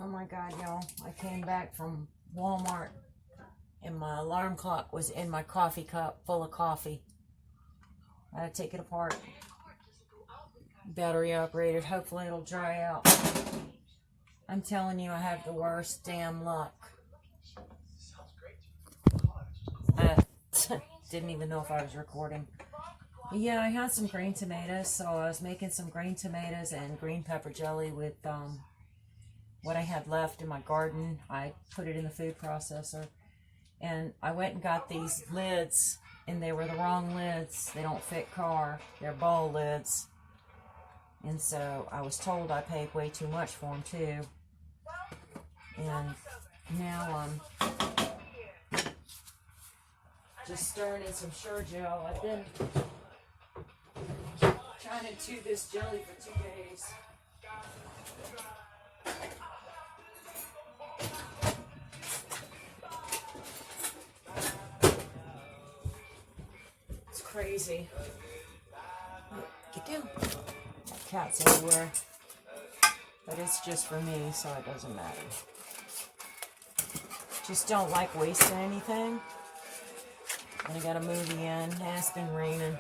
Oh my God, y'all. I came back from Walmart and my alarm clock was in my coffee cup full of coffee. I had to take it apart. Battery operated. Hopefully it'll dry out. I'm telling you, I have the worst damn luck. I didn't even know if I was recording. But yeah, I had some green tomatoes, so I was making some green tomatoes and green pepper jelly with what I had left in my garden. I put it in the food processor. And I went and got these lids, and they were the wrong lids. They don't fit car. They're bowl lids. And so I was told I paid way too much for them too. And now I'm just stirring in some Sure Gel. I've been trying to chew this jelly for 2 days. It's crazy. Get down. Cats everywhere. But it's just for me, so it doesn't matter. Just don't like wasting anything. And I got a movie in, and it's been raining.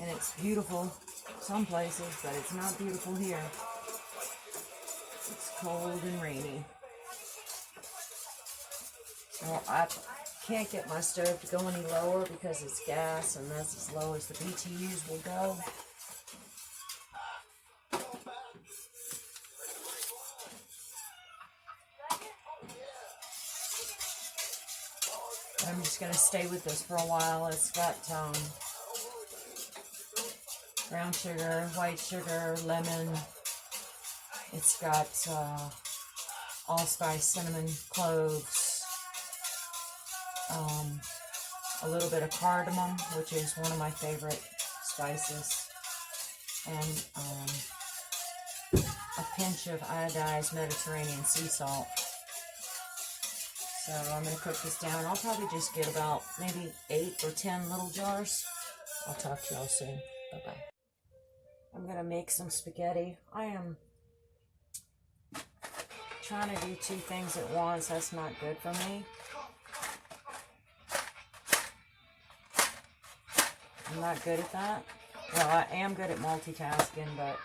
And it's beautiful some places, but it's not beautiful here. It's cold and rainy. So I can't get my stove to go any lower because it's gas, and that's as low as the BTUs will go. I'm just going to stay with this for a while. It's got brown sugar, white sugar, lemon. It's got allspice, cinnamon, cloves, a little bit of cardamom, which is one of my favorite spices, and a pinch of iodized Mediterranean sea salt. So I'm going to cook this down. I'll probably just get about maybe 8 or 10 little jars. I'll talk to y'all soon. Bye-bye. I'm going to make some spaghetti. I am trying to do 2 things at once. That's not good for me. I'm not good at that. Well, I am good at multitasking, but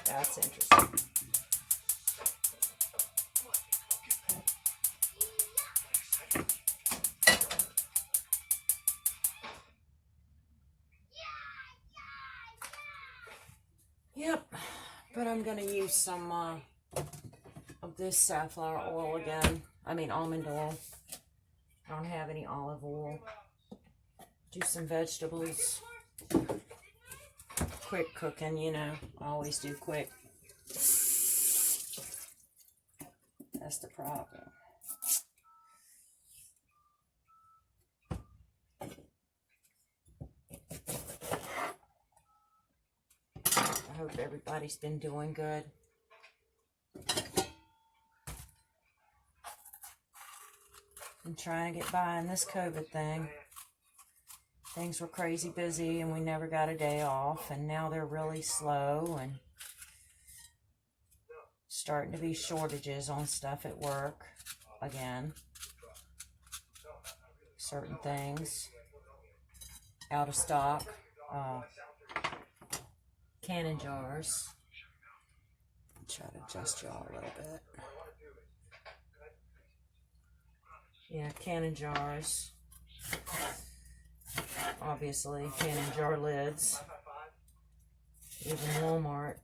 that's interesting. Yep, but I'm going to use some of this safflower oil again. I mean almond oil. I don't have any olive oil. Do some vegetables. Quick cooking, you know. I always do quick. That's the problem. I hope everybody's been doing good. I'm trying to get by in this COVID thing. Things were crazy busy and we never got a day off, and now they're really slow and starting to be shortages on stuff at work again. Certain things out of stock. Canning jars. Try to adjust y'all a little bit. Yeah, canning jars. Obviously, canning jar lids. Even Walmart.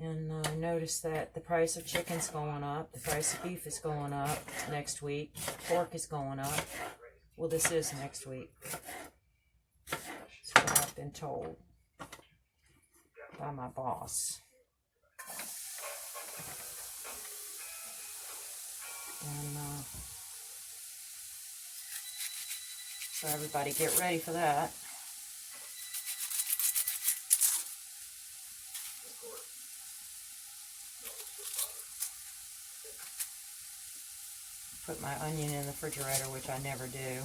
And I noticed that the price of chicken's going up. The price of beef is going up next week. Pork is going up. Well, this is next week. That's what I've been told by my boss. And so everybody get ready for that. Put my onion in the refrigerator, which I never do.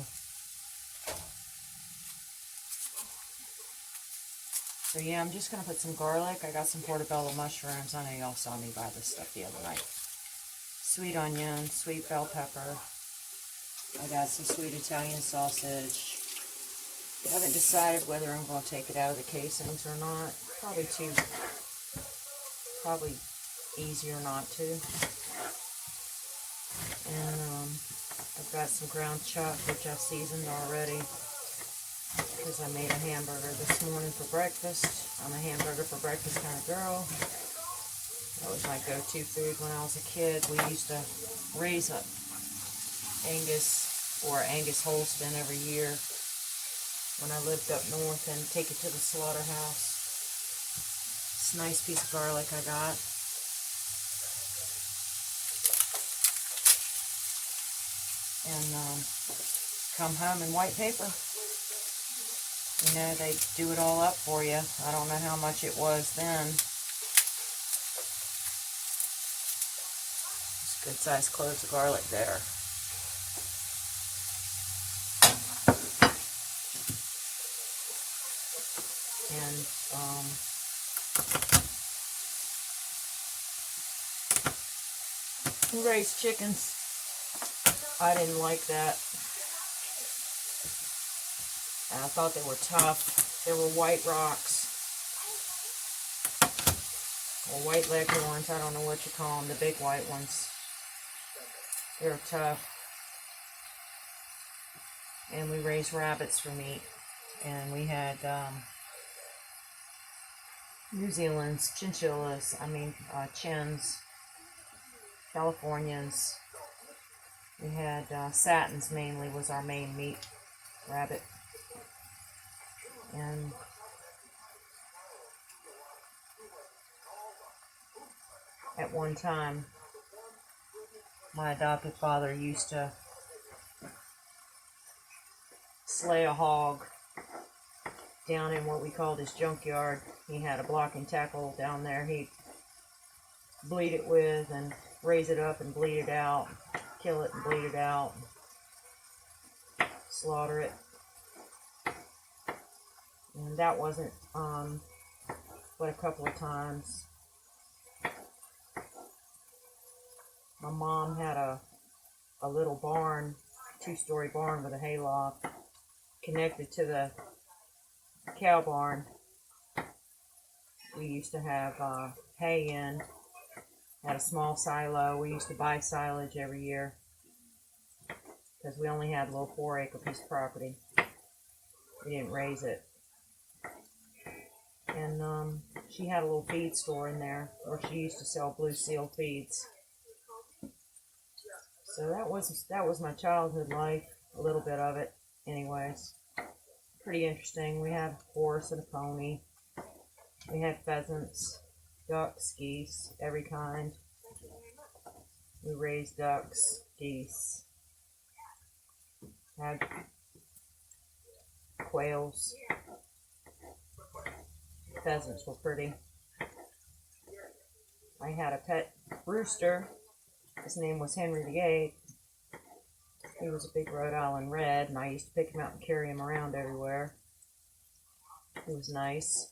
So yeah, I'm just going to put some garlic. I got some portobello mushrooms. I know y'all saw me buy this stuff the other night. Sweet onion, sweet bell pepper. I got some sweet Italian sausage. I haven't decided whether I'm going to take it out of the casings or not. Probably easier not to. And I've got some ground chuck, which I seasoned already because I made a hamburger this morning for breakfast. I'm a hamburger for breakfast kind of girl. That was my go-to food when I was a kid. We used to raise up Angus or Angus Holstein every year when I lived up north and take it to the slaughterhouse. It's a nice piece of garlic I got. And come home in white paper. You know, they do it all up for you. I don't know how much it was then. It's good sized cloves of garlic there. And raised chickens. I didn't like that. I thought they were tough. They were white rocks. Or white leghorns. I don't know what you call them. The big white ones. They're tough. And we raised rabbits for meat. And we had New Zealand's, chinchillas, chins, Californians. We had satins mainly was our main meat, rabbit. And at one time, my adopted father used to slay a hog down in what we called his junkyard. He had a block and tackle down there. He'd bleed it with and raise it up and bleed it out, kill it and bleed it out, slaughter it. And that wasn't but a couple of times. My mom had a little barn, 2-story barn with a hayloft connected to the cow barn. We used to have hay in, had a small silo. We used to buy silage every year because we only had a little 4-acre piece of property. We didn't raise it. And she had a little feed store in there where she used to sell Blue Seal feeds. So that was my childhood life, a little bit of it anyways. Pretty interesting. We had a horse and a pony. We had pheasants, ducks, geese, every kind. We raised ducks, geese, had quails. Pheasants were pretty. I had a pet rooster. His name was Henry VIII. He was a big Rhode Island Red, and I used to pick him out and carry him around everywhere. He was nice.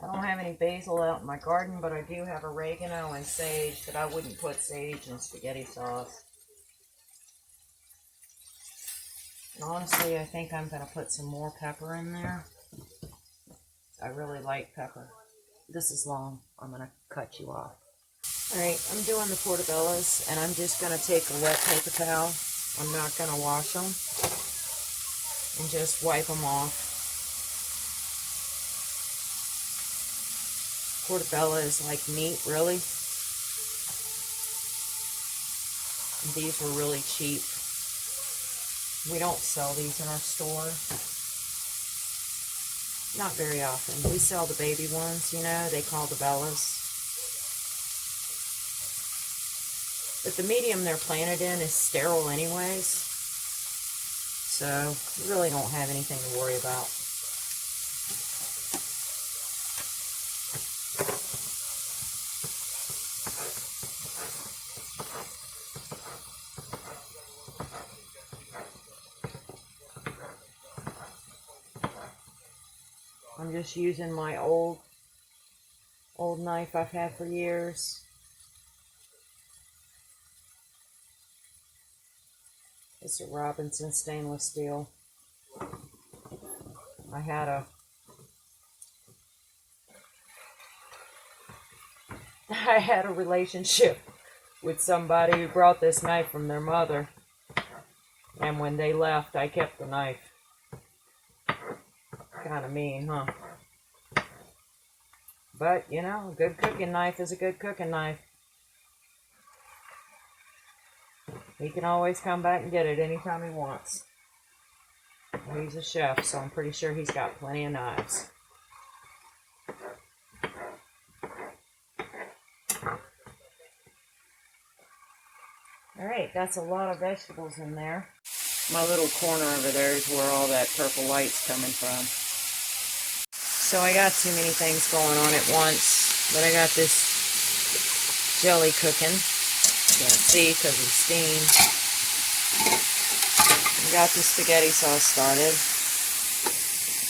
I don't have any basil out in my garden, but I do have oregano and sage, but I wouldn't put sage in spaghetti sauce. And honestly, I think I'm going to put some more pepper in there. I really like pepper. This is long. I'm going to cut you off. Alright, I'm doing the portobellos, and I'm just going to take a wet paper towel. I'm not going to wash them. And just wipe them off. Portobello is like meat, really. These were really cheap. We don't sell these in our store. Not very often. We sell the baby ones, you know, they call the bellas. But the medium they're planted in is sterile anyways. So, you really don't have anything to worry about. I'm just using my old knife I've had for years. It's a Robinson stainless steel. I had a relationship with somebody who brought this knife from their mother. And when they left, I kept the knife. Kind of mean, huh? But, you know, a good cooking knife is a good cooking knife. He can always come back and get it anytime he wants. He's a chef, so I'm pretty sure he's got plenty of knives. Alright, that's a lot of vegetables in there. My little corner over there is where all that purple light's coming from. So I got too many things going on at once, but I got this jelly cooking. Can't see because of the steam. I got the spaghetti sauce started.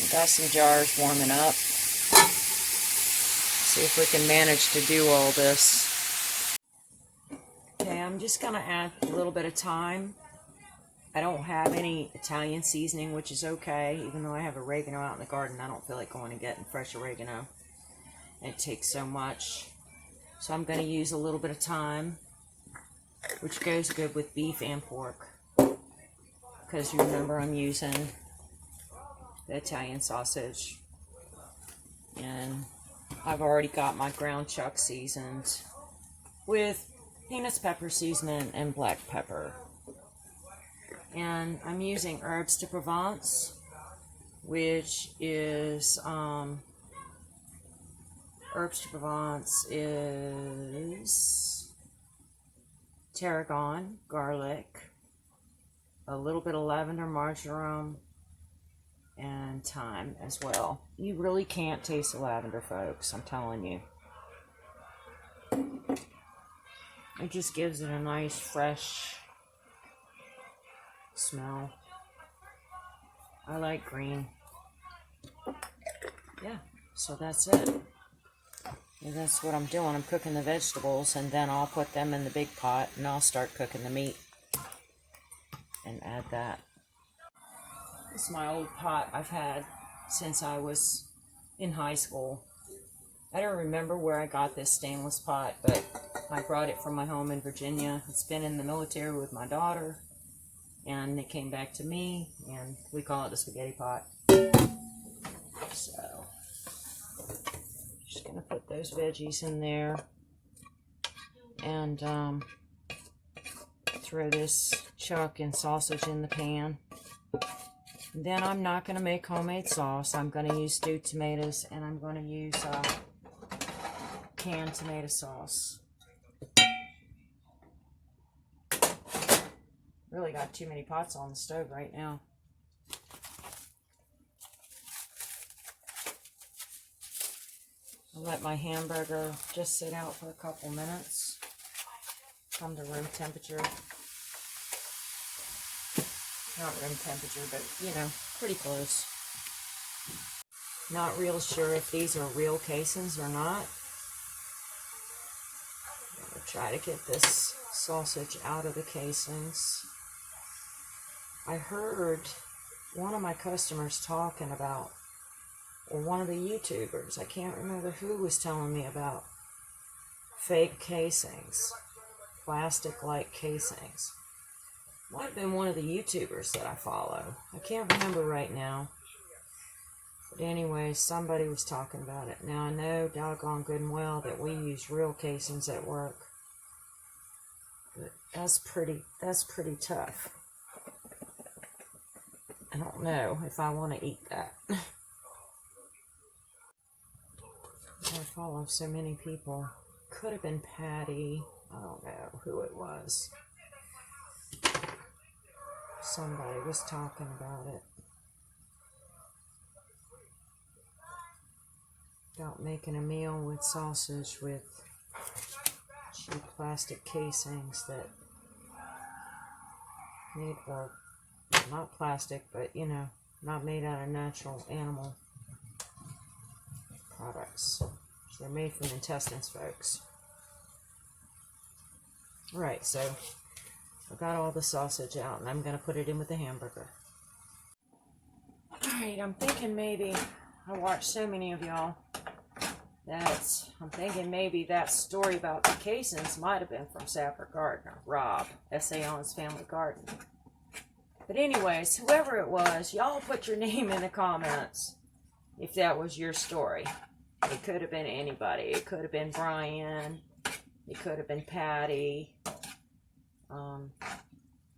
I got some jars warming up. See if we can manage to do all this. Okay, I'm just going to add a little bit of thyme. I don't have any Italian seasoning, which is okay. Even though I have oregano out in the garden, I don't feel like going and getting fresh oregano. It takes so much. So I'm going to use a little bit of thyme, which goes good with beef and pork. Because you remember I'm using the Italian sausage. And I've already got my ground chuck seasoned with peanuts, pepper seasoning, and black pepper. And I'm using herbs de Provence, which is, herbs de Provence is tarragon, garlic, a little bit of lavender, marjoram, and thyme as well. You really can't taste the lavender, folks, I'm telling you. It just gives it a nice, fresh smell. I like green. Yeah, so that's it. And that's what I'm doing. I'm cooking the vegetables, and then I'll put them in the big pot, and I'll start cooking the meat and add that. This is my old pot I've had since I was in high school. I don't remember where I got this stainless pot, but I brought it from my home in Virginia. It's been in the military with my daughter, and it came back to me, and we call it the spaghetti pot. So, just gonna put those veggies in there, and throw this chuck and sausage in the pan. And then I'm not gonna make homemade sauce. I'm gonna use stewed tomatoes, and I'm gonna use canned tomato sauce. Really got too many pots on the stove right now. I'll let my hamburger just sit out for a couple minutes. Come to room temperature. Not room temperature, but you know, pretty close. Not real sure if these are real casings or not. I'm gonna try to get this sausage out of the casings. I heard one of my customers talking about, or one of the YouTubers, I can't remember who, was telling me about fake casings, plastic-like casings. Might have been one of the YouTubers that I follow. I can't remember right now. But anyway, somebody was talking about it. Now I know doggone good and well that we use real casings at work. But that's pretty tough. I don't know if I want to eat that. I follow so many people. Could have been Patty. I don't know who it was. Somebody was talking about it. About making a meal with sausage with cheap plastic casings that made, or not plastic, but you know, not made out of natural animal products. They're made from intestines, folks. Alright, so I've got all the sausage out, and I'm going to put it in with the hamburger. Alright, I'm thinking maybe, I watched so many of y'all, that I'm thinking maybe that story about the casings might have been from Sapper Gardener, Rob, S.A. on his Family Garden. But anyways, whoever it was, y'all put your name in the comments if that was your story. It could have been anybody. It could have been Brian. It could have been Patty.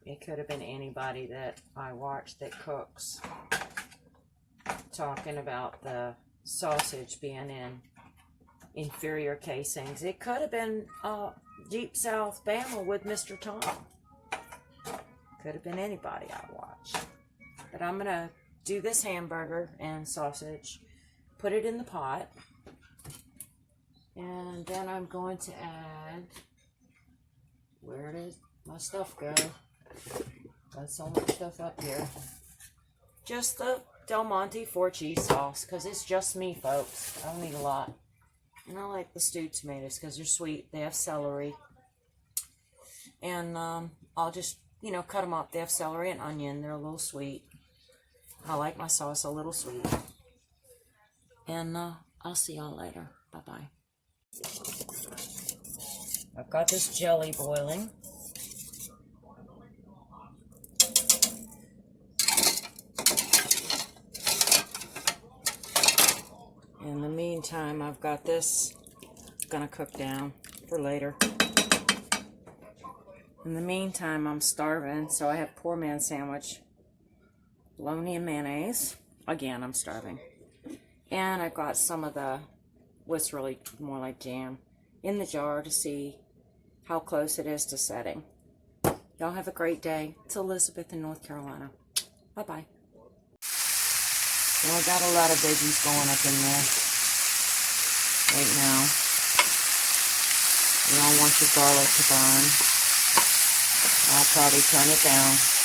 It could have been anybody that I watched that cooks, talking about the sausage being in inferior casings. It could have been Deep South Bama with Mr. Tom. Could have been anybody I watched. But I'm going to do this hamburger and sausage, put it in the pot, and then I'm going to add, where did my stuff go? Got so much stuff up here. Just the Del Monte 4 cheese sauce, because it's just me, folks. I don't need a lot. And I like the stewed tomatoes because they're sweet. They have celery. And I'll just, cut them up. They have celery and onion. They're a little sweet. I like my sauce a little sweet. And I'll see y'all later. Bye-bye. I've got this jelly boiling. In the meantime, I've got this gonna cook down for later. In the meantime, I'm starving, so I have poor man sandwich, bologna and mayonnaise. Again, I'm starving. And I've got some of the, what's really more like jam, in the jar to see how close it is to setting. Y'all have a great day. It's Elizabeth in North Carolina. Bye-bye. Well, I got a lot of veggies going up in there right now. You don't want your garlic to burn. I'll probably turn it down.